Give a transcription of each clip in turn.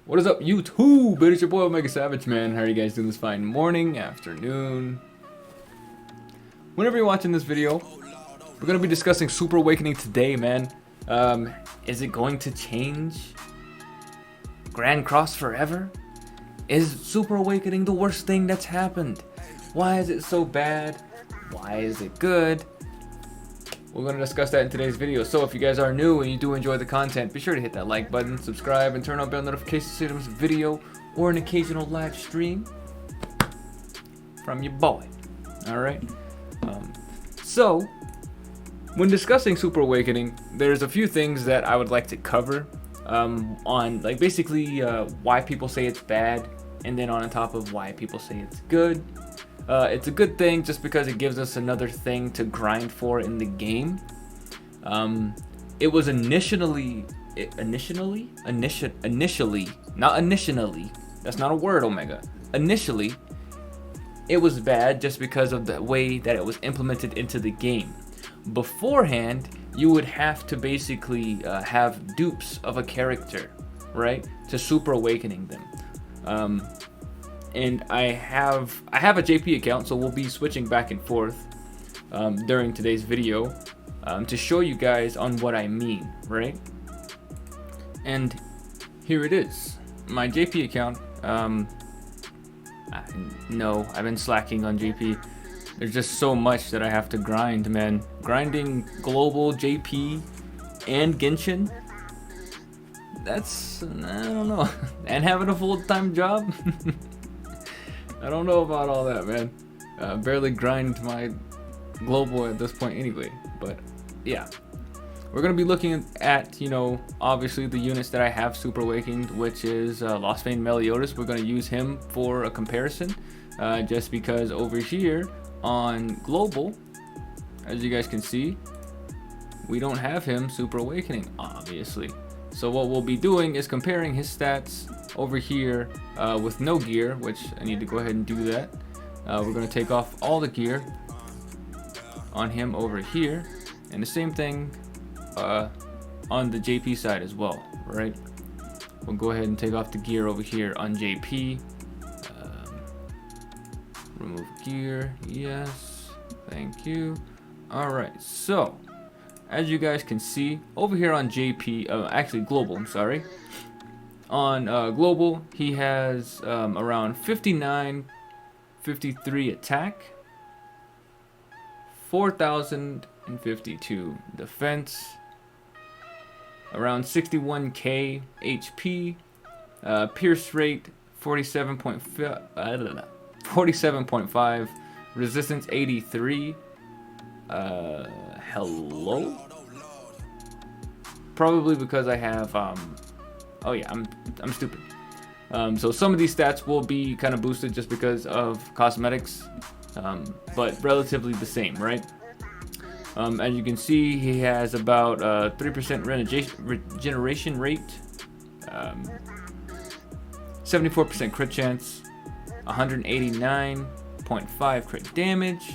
What is up, YouTube? It is your boy Omega Savage, man. How are you guys doing this fine morning, afternoon? Whenever you're watching this video, we're going to be discussing Super Awakening today, man. Is it going to change Grand Cross forever? Is Super Awakening the worst thing that's happened? Why is it so bad? Why is it good? We're going to discuss that in today's video. So if you guys are new and you do enjoy the content, be sure to hit that like button, subscribe, and turn on bell notifications to see this video or an occasional live stream from your boy. Alright? So, when discussing Super Awakening, there's a few things that I would like to cover on, like, basically why people say it's bad, and then on top of why people say it's good. It's a good thing just because it gives us another thing to grind for in the game. It was initially, not initially, that's not a word, Omega. Initially, it was bad just because of the way that it was implemented into the game. Beforehand, you would have to basically have dupes of a character, right, to Super Awakening them. And I have a JP account, so we'll be switching back and forth during today's video to show you guys on what I mean, right? And here it is, my JP account. No, I've been slacking on JP. There's just so much that I have to grind, man. Grinding global, JP, and Genshin. That's, I don't know. And having a full-time job. I don't know about all that, man. Barely grind my global at this point anyway, but yeah. We're going to be looking at, you know, obviously the units that I have Super Awakened, which is Lost Vein Meliodas. We're going to use him for a comparison, just because over here on global, as you guys can see, we don't have him Super Awakening, obviously. So what we'll be doing is comparing his stats over here with no gear, which I need to go ahead and do that. We're going to take off all the gear on him over here, and the same thing on the JP side as well, right? We'll go ahead and take off the gear over here on JP. Remove gear, yes, thank you. Alright, so as you guys can see over here on JP, actually global, I'm sorry. On global, he has around 59, 53 attack, 4,052 defense, around 61k HP, pierce rate 47.5, resistance 83. Hello? Probably because I have oh yeah, I'm stupid. So some of these stats will be kind of boosted just because of cosmetics, but relatively the same, right? As you can see, he has about 3% regeneration rate, 74% crit chance, 189.5 crit damage,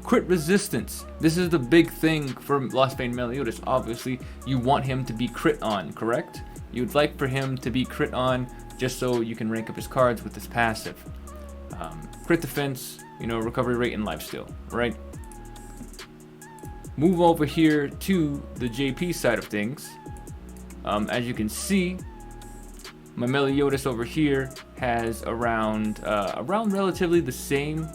crit resistance. This is the big thing for Lost Vein Meliodas. Obviously, you want him to be crit on, correct? You'd like for him to be crit on just so you can rank up his cards with his passive. Crit defense, you know, recovery rate and lifesteal, right? Move over here to the JP side of things. As you can see, my Meliodas over here has around relatively the same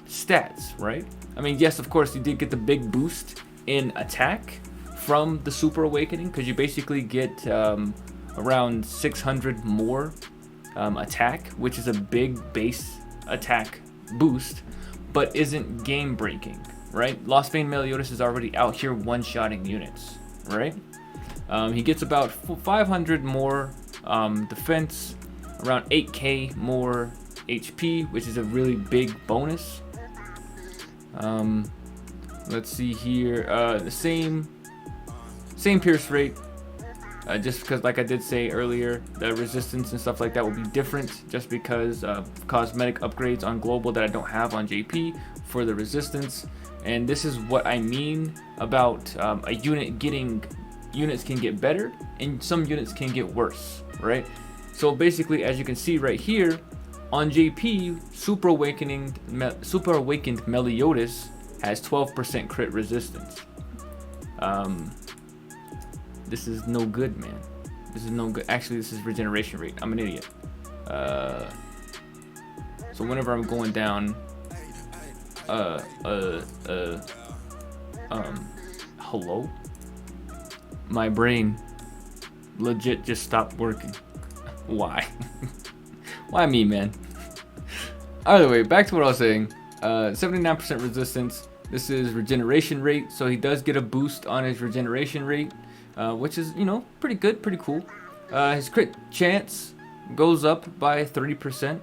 stats, right? I mean, yes, of course, you did get the big boost in attack from the Super Awakening, because you basically get around 600 more attack, which is a big base attack boost, but isn't game breaking, right? Lost Vein Meliodas is already out here one-shotting units, right? He gets about 500 more defense, around 8k more HP, which is a really big bonus. Let's see here, the same pierce rate, just because, like I did say earlier, the resistance and stuff like that will be different just because of cosmetic upgrades on global that I don't have on JP for the resistance. And this is what I mean about a unit getting units can get better and some units can get worse, right? So basically, as you can see right here, on JP, Super Awakened Meliodas has 12% crit resistance. This is no good, man. This is no good. Actually, this is regeneration rate. I'm an idiot. So whenever I'm going down, hello? My brain legit just stopped working. Why? Why me, man? Either way, back to what I was saying. 79% resistance. This is regeneration rate, so he does get a boost on his regeneration rate, which is, you know, pretty good, pretty cool. His crit chance goes up by 30%,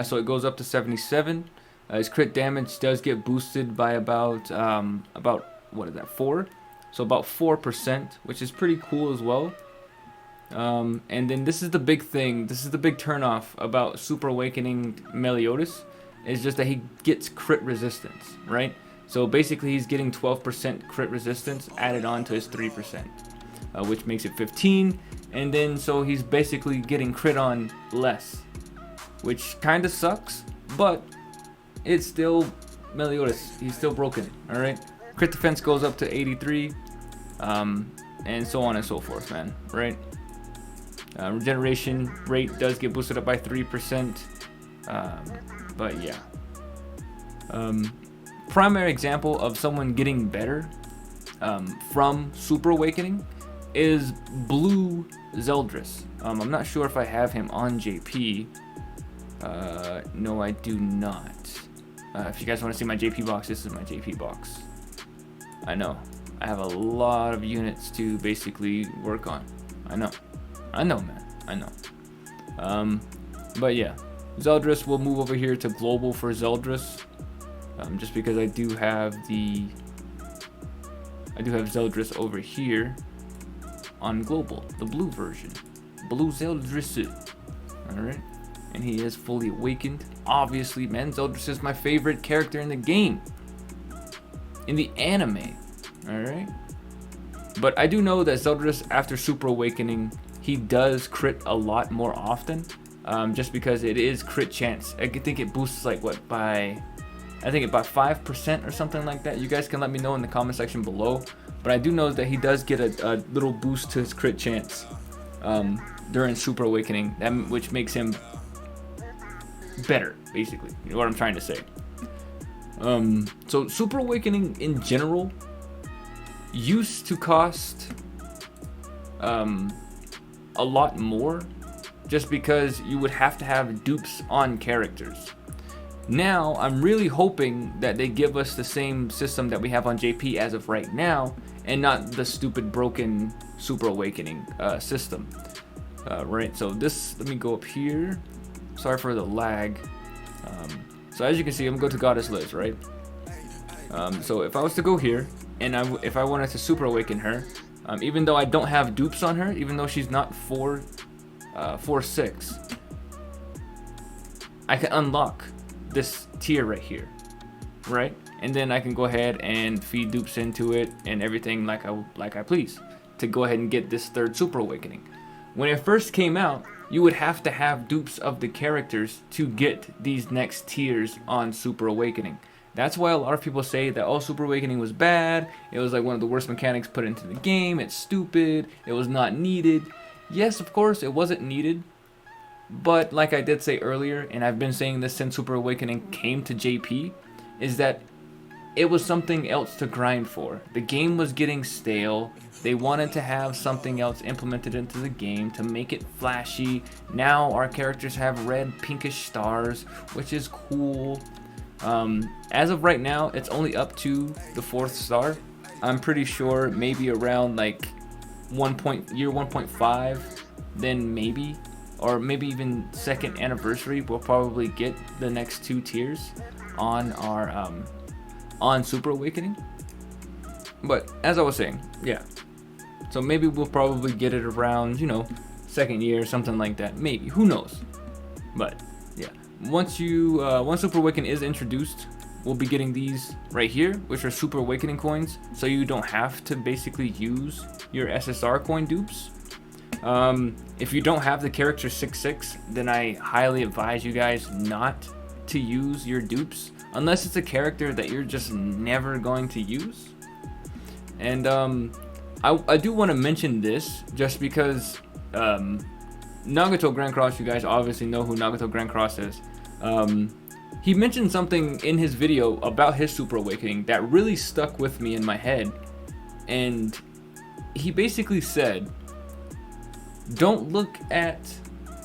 so it goes up to 77. His crit damage does get boosted by about what is that, 4? So about 4%, which is pretty cool as well. And then this is the big thing, this is the big turnoff about Super Awakening Meliodas, is just that he gets crit resistance, right? So basically he's getting 12% crit resistance added on to his 3%, which makes it 15, and then so he's basically getting crit on less, which kind of sucks, but it's still Meliodas, he's still broken, alright? Crit defense goes up to 83, and so on and so forth, man, right? Regeneration rate does get boosted up by 3%, but yeah. Primary example of someone getting better from Super Awakening is Blue Zeldris. I'm not sure if I have him on JP. No, I do not. If you guys want to see my JP box, this is my JP box. I know. I have a lot of units to basically work on. I know, man. I know. But yeah, Zeldris will move over here to global for Zeldris, just because I do have Zeldris over here on global, the blue version, Blue Zeldris. All right, and he is fully awakened. Obviously, man, Zeldris is my favorite character in the game, in the anime. All right, but I do know that Zeldris, after Super Awakening, he does crit a lot more often, just because it is crit chance. I think it boosts like what, by, I think about 5% or something like that. You guys can let me know in the comment section below. But I do know that he does get a little boost to his crit chance during Super Awakening, which makes him better, basically. You know what I'm trying to say. So Super Awakening in general used to cost a lot more, just because you would have to have dupes on characters. Now I'm really hoping that they give us the same system that we have on JP as of right now, and not the stupid broken Super Awakening system. Right, so this, let me go up here. Sorry for the lag. So as you can see, I'm going to Goddess Liz, right? So if I was to go here, and if I wanted to Super Awaken her, even though I don't have dupes on her, even though she's not 4/6, I can unlock this tier right here, right? And then I can go ahead and feed dupes into it and everything like I please, to go ahead and get this third Super Awakening. When it first came out, you would have to have dupes of the characters to get these next tiers on Super Awakening. That's why a lot of people say that, oh, Super Awakening was bad, it was like one of the worst mechanics put into the game, it's stupid, it was not needed. Yes, of course, it wasn't needed, but like I did say earlier, and I've been saying this since Super Awakening came to JP, is that it was something else to grind for. The game was getting stale. They wanted to have something else implemented into the game to make it flashy. Now our characters have red pinkish stars, which is cool. As of right now, it's only up to the 4th star. I'm pretty sure maybe around like year 1.5, then maybe, or maybe even 2nd anniversary, we'll probably get the next 2 tiers on our on Super Awakening. But as I was saying, yeah, so maybe we'll probably get it around, you know, 2nd year, something like that, maybe, who knows. But yeah, once Super Awakening is introduced, will be getting these right here, which are Super Awakening coins, so you don't have to basically use your SSR coin dupes. If you don't have the character 6/6, then I highly advise you guys not to use your dupes unless it's a character that you're just never going to use. And I do want to mention this just because Nagato Grand Cross, you guys obviously know who Nagato Grand Cross is. He mentioned something in his video about his Super Awakening that really stuck with me in my head. And he basically said, don't look at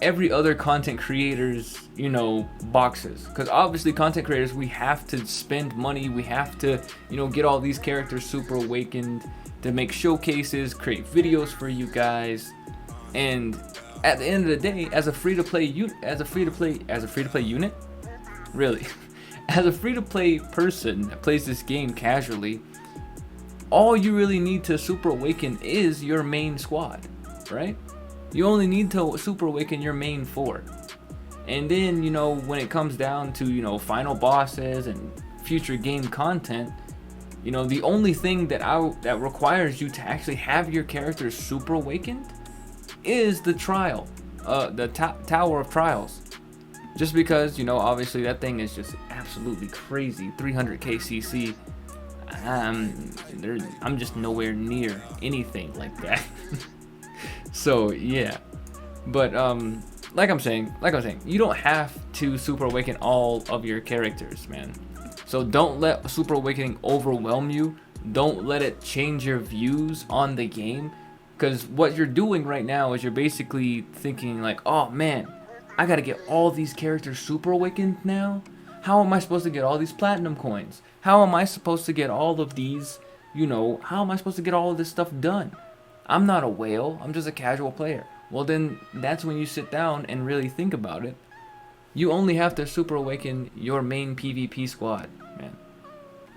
every other content creator's, you know, boxes. Because obviously content creators, we have to spend money. We have to, you know, get all these characters Super Awakened to make showcases, create videos for you guys. And at the end of the day, as a free-to-play unit, as a free-to-play unit, really, as a free-to-play person that plays this game casually, all you really need to Super Awaken is your main squad, right? You only need to Super Awaken your main 4. And then, you know, when it comes down to, you know, final bosses and future game content, you know, the only thing that requires you to actually have your character Super Awakened is the trial, the Tower of Trials. Just because, you know, obviously that thing is just absolutely crazy, 300k CC. I'm just nowhere near anything like that. So yeah, but like I'm saying, you don't have to Super Awaken all of your characters, man. So don't let Super Awakening overwhelm you. Don't let it change your views on the game. Because what you're doing right now is you're basically thinking like, oh man, I gotta get all these characters Super Awakened now? How am I supposed to get all these platinum coins? How am I supposed to get all of these, you know, how am I supposed to get all of this stuff done? I'm not a whale, I'm just a casual player. Well then, that's when you sit down and really think about it. You only have to Super Awaken your main PvP squad, man.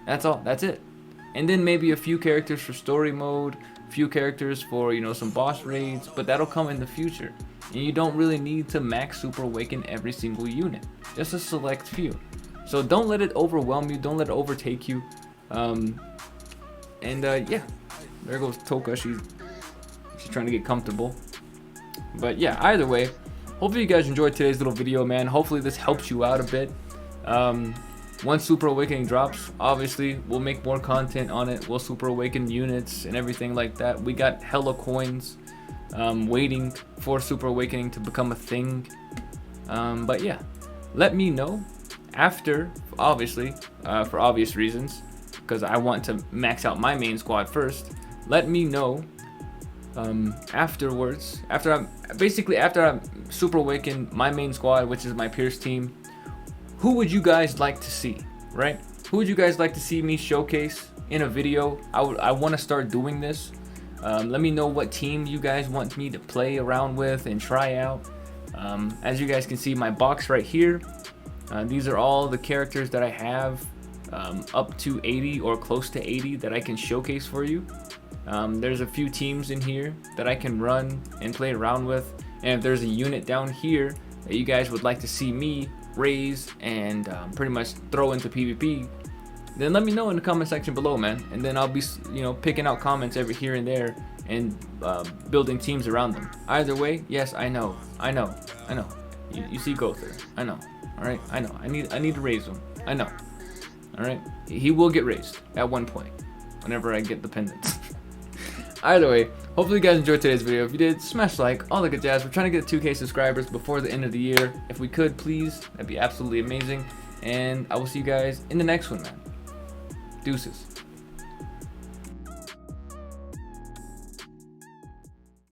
That's all, that's it. And then maybe a few characters for story mode, few characters for, you know, some boss raids, but that'll come in the future. And you don't really need to max Super Awaken every single unit, just a select few. So don't let it overwhelm you, don't let it overtake you. Yeah, there goes Toka, she's trying to get comfortable. But yeah, either way, hopefully you guys enjoyed today's little video, man. Hopefully this helps you out a bit. Once Super Awakening drops, obviously we'll make more content on it. We'll Super Awaken units and everything like that. We got hella coins waiting for Super Awakening to become a thing. But yeah, let me know after, obviously, for obvious reasons, because I want to max out my main squad first. Let me know afterwards, after I Super Awaken my main squad, which is my Pierce team. Who would you guys like to see, right? Who would you guys like to see me showcase in a video? I want to start doing this. Let me know what team you guys want me to play around with and try out. As you guys can see, my box right here, these are all the characters that I have up to 80 or close to 80 that I can showcase for you. There's a few teams in here that I can run and play around with. And if there's a unit down here that you guys would like to see me raise and pretty much throw into PvP, then let me know in the comment section below, man. And then I'll be, you know, picking out comments every here and there and building teams around them. Either way, yes, I know. You see Gother, I know. All right, I know. I need to raise him. I know. All right, he will get raised at one point whenever I get the pendants. Either way, hopefully you guys enjoyed today's video. If you did, smash like, all the good jazz. We're trying to get 2K subscribers before the end of the year. If we could, please, that'd be absolutely amazing. And I will see you guys in the next one, man. Deuces.